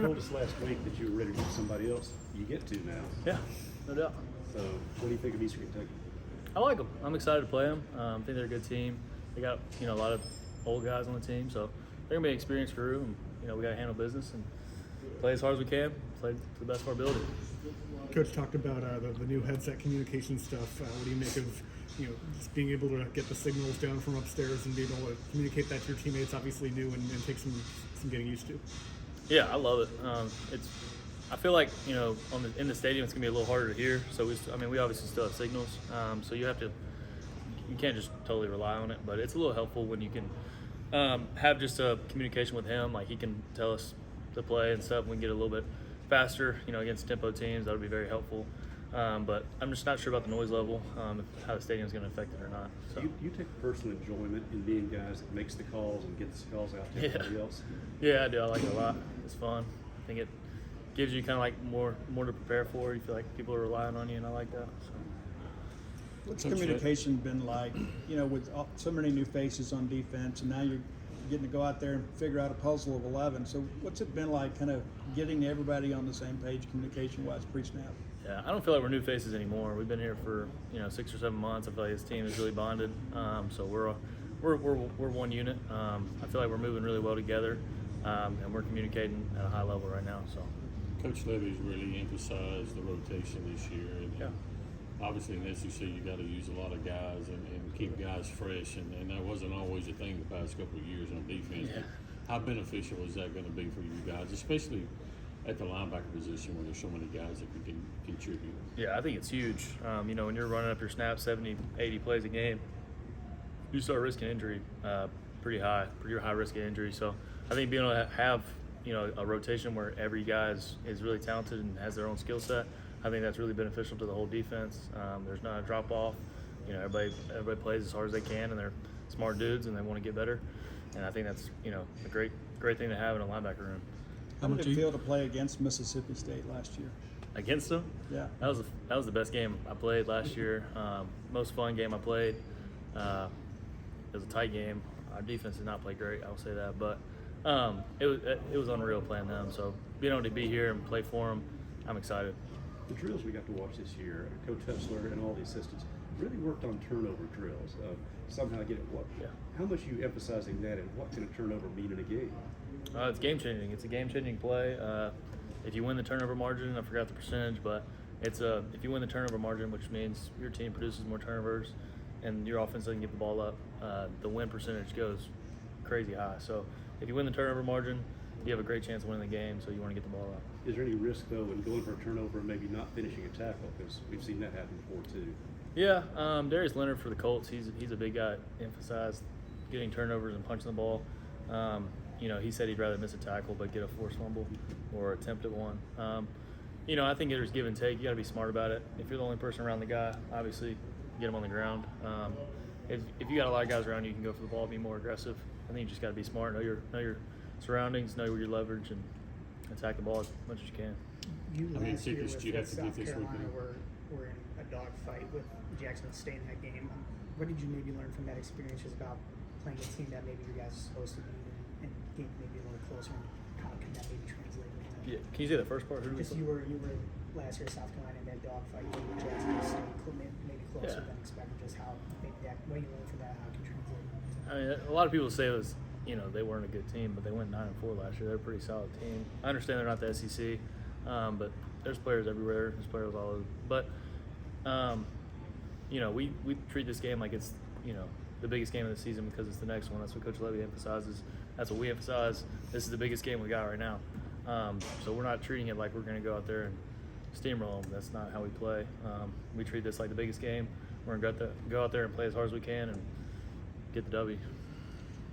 told us last week that you were ready to get somebody else. You get to now. Yeah, no doubt. So what do you think of Eastern Kentucky? I like them. I'm excited to play them. I think they're a good team. They got a lot of old guys on the team, so they're gonna be an experienced crew, and we got to handle business and play as hard as we can, play to the best of our ability. Coach talked about the new headset communication stuff. What do you make of just being able to get the signals down from upstairs and being able to communicate that to your teammates? Obviously new and take some getting used to. Yeah, I love it. I feel like in the stadium it's gonna be a little harder to hear. So we obviously still have signals. So you can't just totally rely on it, but it's a little helpful when you can have just a communication with him. Like he can tell us to play and stuff. We can get a little bit faster, against tempo teams. That would be very helpful. But I'm just not sure about the noise level, how the stadium's going to affect it or not. So. You take personal enjoyment in being guys that makes the calls and gets the calls out to everybody else? Yeah, I do. I like it a lot. It's fun. I think it gives you kind of like more to prepare for. You feel like people are relying on you, and I like that. So. What's communication been like, with so many new faces on defense, and now you're getting to go out there and figure out a puzzle of 11. So what's it been like kind of getting everybody on the same page communication-wise pre-snap? Yeah, I don't feel like we're new faces anymore. We've been here for 6 or 7 months. I feel like this team is really bonded. So we're one unit. I feel like we're moving really well together, and we're communicating at a high level right now. So, Coach Levy's really emphasized the rotation this year, and yeah. Obviously in SEC you got to use a lot of guys and keep guys fresh, and that wasn't always a thing the past couple of years on defense. Yeah. How beneficial is that going to be for you guys, especially at the linebacker position where there's so many guys that can contribute? Yeah, I think it's huge. When you're running up your snaps 70, 80 plays a game, you start risking injury pretty high risk of injury. So I think being able to have a rotation where every guy is really talented and has their own skill set, I think that's really beneficial to the whole defense. There's not a drop off. Everybody plays as hard as they can, and they're smart dudes and they want to get better. And I think that's a great thing to have in a linebacker room. How did it feel to play against Mississippi State last year? Against them? Yeah. That was the best game I played last year. Most fun game I played. It was a tight game. Our defense did not play great, I'll say that, but it was unreal playing them. So being able to be here and play for them, I'm excited. The drills we got to watch this year, Coach Hessler and all the assistants really worked on turnover drills. Somehow get it. How much are you emphasizing that, and what can a turnover mean in a game? It's game changing. It's a game changing play. If you win the turnover margin, I forgot the percentage, but if you win the turnover margin, which means your team produces more turnovers and your offense doesn't get the ball up, the win percentage goes crazy high. So if you win the turnover margin, you have a great chance of winning the game, so you want to get the ball up. Is there any risk, though, in going for a turnover and maybe not finishing a tackle? Because we've seen that happen before, too. Yeah, Darius Leonard for the Colts, he's a big guy. Emphasized getting turnovers and punching the ball. He said he'd rather miss a tackle but get a forced fumble or attempt at one. I think there's give and take. You got to be smart about it. If you're the only person around the guy, obviously get him on the ground. If you got a lot of guys around you, can go for the ball, be more aggressive. I think you just got to be smart, know your surroundings, know your leverage, and attack the ball as much as you can. Last year with you have to South get this Carolina weekend. were in a dogfight with Jacksonville State in that game. What did you maybe learn from that experience just about playing a team that maybe you guys are supposed to be and getting maybe a little closer, and how can that maybe translate? Yeah. Can you say the first part? Just you were last year at South Carolina in that dogfight with Jacksonville State, maybe closer than expected. Just how maybe what you learned from that, how it can translate. I mean, a lot of people say it was, they weren't a good team, but they went 9-4 last year. They're a pretty solid team. I understand they're not the SEC, but there's players everywhere. There's players all over. But, we treat this game like it's, the biggest game of the season because it's the next one. That's what Coach Levy emphasizes. That's what we emphasize. This is the biggest game we got right now. So we're not treating it like we're going to go out there and steamroll them. That's not how we play. We treat this like the biggest game. We're going to go out there and play as hard as we can and get the W.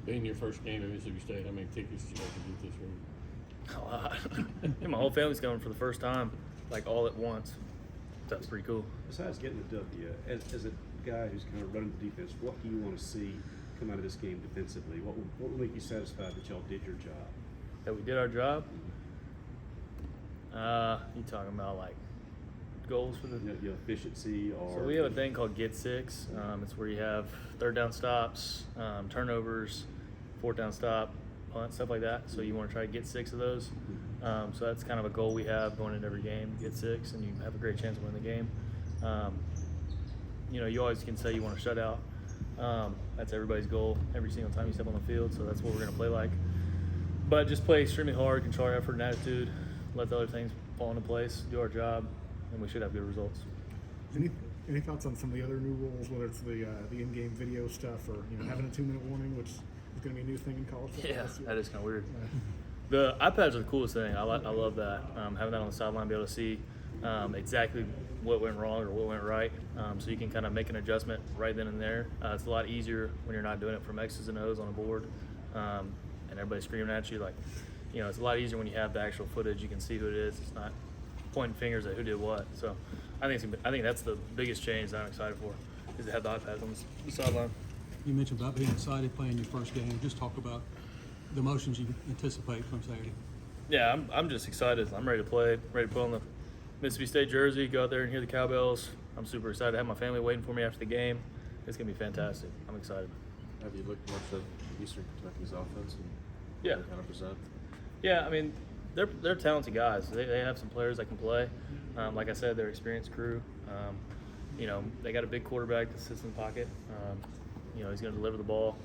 Being your first game at Mississippi State, how many tickets did you have to get this week? A lot. And my whole family's coming for the first time, like all at once. That's pretty cool. Besides getting the W, as a guy who's kind of running the defense, what do you want to see come out of this game defensively? What will make you satisfied that y'all did your job? That we did our job? You talking about like goals for the efficiency, or so we have a thing called Get Six. It's where you have third down stops, turnovers, fourth down stop, punt, stuff like that. So you want to try to get 6 of those. So that's kind of a goal we have going into every game. Get 6, and you have a great chance of winning the game. You always can say you want to shut out. That's everybody's goal every single time you step on the field. So that's what we're going to play like. But just play extremely hard, control our effort and attitude, let the other things fall into place, do our job, and we should have good results. Any thoughts on some of the other new rules, whether it's the in-game video stuff or having a 2-minute warning, which is going to be a new thing in college football Yeah, this year? that is kind of weird. The iPads are the coolest thing. I love that. Having that on the sideline, be able to see exactly what went wrong or what went right, so you can kind of make an adjustment right then and there. It's a lot easier when you're not doing it from X's and O's on a board, and everybody's screaming at you. It's a lot easier when you have the actual footage. You can see who it is. It's not pointing fingers at who did what. So I think that's the biggest change that I'm excited for, is to have the iPads on the sideline. You mentioned about being excited playing your first game. Just talk about the emotions you anticipate from Saturday. Yeah, I'm just excited. I'm ready to play, ready to put on the Mississippi State jersey, go out there and hear the cowbells. I'm super excited to have my family waiting for me after the game. It's going to be fantastic. I'm excited. Have you looked much at Eastern Kentucky's offense and Yeah. what they kind of present? Yeah, I mean, they're talented guys. They have some players that can play. Like I said, they're experienced crew. They got a big quarterback that sits in the pocket. He's going to deliver the ball,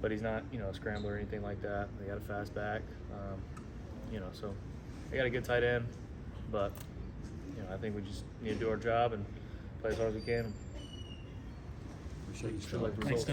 but he's not, a scrambler or anything like that. They got a fast back. So they got a good tight end, but I think we just need to do our job and play as hard as we can. Appreciate you, Should like Sean. results.